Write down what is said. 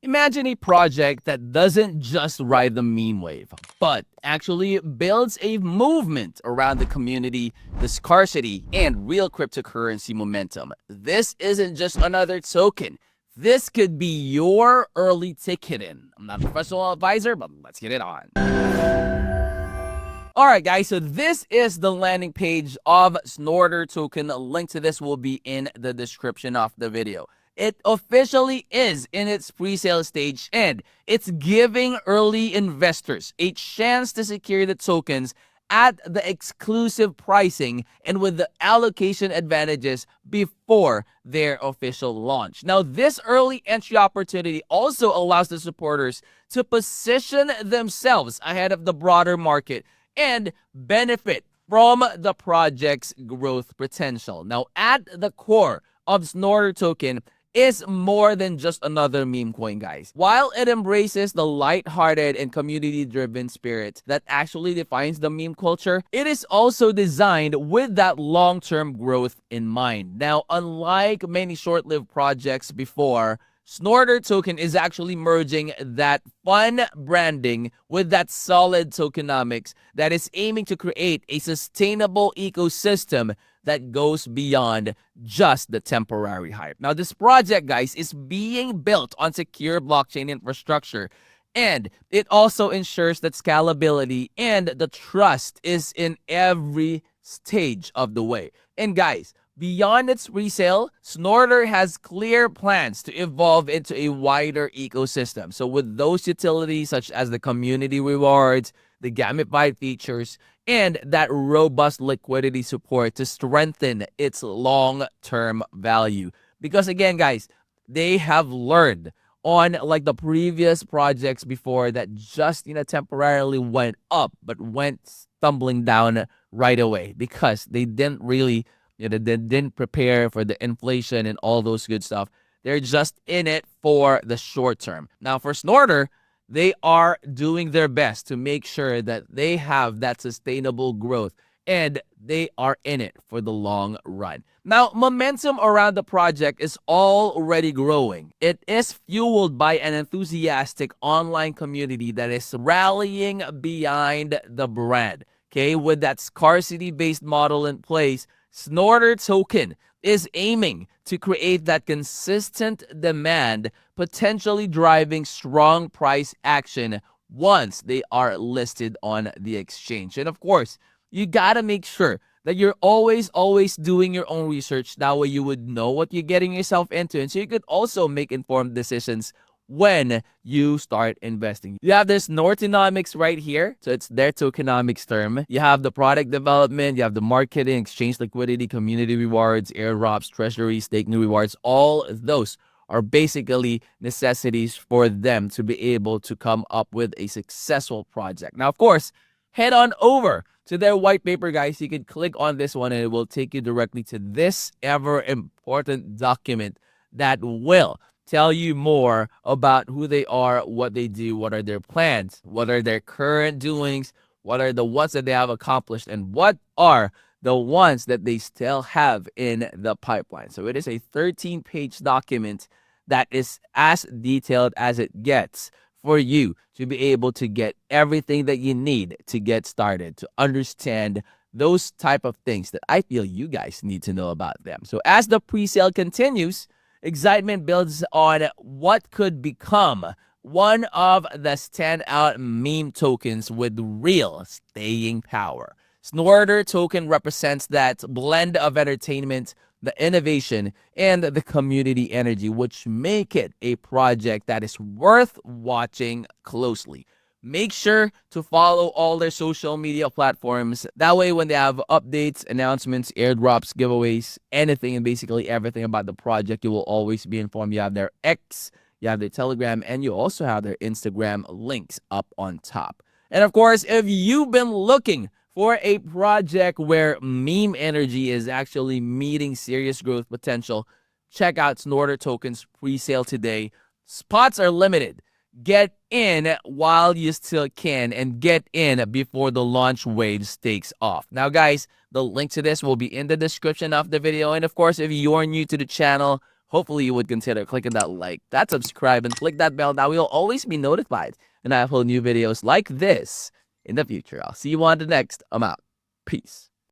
Imagine a project that doesn't just ride the meme wave, but actually builds a movement around the community, the scarcity, and real cryptocurrency momentum. This isn't just another token. This could be your early ticket in. I'm not a professional advisor, but let's get it on. Alright guys, so this is the landing page of Snorter Token. A link to this will be in the description of the video. It officially is in its pre-sale stage, and it's giving early investors a chance to secure the tokens at the exclusive pricing and with the allocation advantages before their official launch. Now, this early entry opportunity also allows the supporters to position themselves ahead of the broader market and benefit from the project's growth potential. Now, at the core of Snorter Token is more than just another meme coin, guys. While it embraces the light-hearted and community-driven spirit that actually defines the meme culture, it is also designed with that long-term growth in mind. Now, unlike many short-lived projects before, Snorter Token is actually merging that fun branding with that solid tokenomics that is aiming to create a sustainable ecosystem that goes beyond just the temporary hype. Now, this project, guys, is being built on secure blockchain infrastructure, and it also ensures that scalability and the trust is in every stage of the way. And guys, beyond its resale, Snorter has clear plans to evolve into a wider ecosystem. So with those utilities such as the community rewards, the gamified features, and that robust liquidity support to strengthen its long-term value. Because again, guys, they have learned on like the previous projects before that just, temporarily went up, but went stumbling down right away because they didn't really they didn't prepare for the inflation and all those good stuff. They're just in it for the short term. Now, for Snorter, they are doing their best to make sure that they have that sustainable growth and they are in it for the long run. Now, momentum around the project is already growing. It is fueled by an enthusiastic online community that is rallying behind the brand. Okay, with that scarcity-based model in place, Snorter Token is aiming to create that consistent demand, potentially driving strong price action once they are listed on the exchange. And of course, you gotta make sure that you're always doing your own research. That way you would know what you're getting yourself into, and so you could also make informed decisions when you start investing. You have this Snortonomics right here. So it's their tokenomics term. You have the product development, you have the marketing, exchange liquidity, community rewards, airdrops, treasury, staking rewards. All of those are basically necessities for them to be able to come up with a successful project. Now, of course, head on over to their white paper, guys. You can click on this one and it will take you directly to this ever important document that will tell you more about who they are, what they do, what are their plans, what are their current doings, what are the ones that they have accomplished, and what are the ones that they still have in the pipeline. So it is a 13-page document that is as detailed as it gets for you to be able to get everything that you need to get started, to understand those type of things that I feel you guys need to know about them. So as the pre-sale continues, excitement builds on what could become one of the standout meme tokens with real staying power. Snorter Token represents that blend of entertainment, the innovation, and the community energy, which make it a project that is worth watching closely. Make sure to follow all their social media platforms. That way, when they have updates, announcements, airdrops, giveaways, anything and basically everything about the project, you will always be informed. You have their X, you have their Telegram, and you also have their Instagram links up on top. And of course, if you've been looking for a project where meme energy is actually meeting serious growth potential, check out Snorter Token's pre-sale today. Spots are limited. Get in while you still can and get in before the launch wave takes off. Now, guys, the link to this will be in the description of the video. And of course, if you're new to the channel, hopefully you would consider clicking that like, that subscribe, and click that bell. Now you'll always be notified when I upload new videos like this in the future. I'll see you on the next. I'm out. Peace.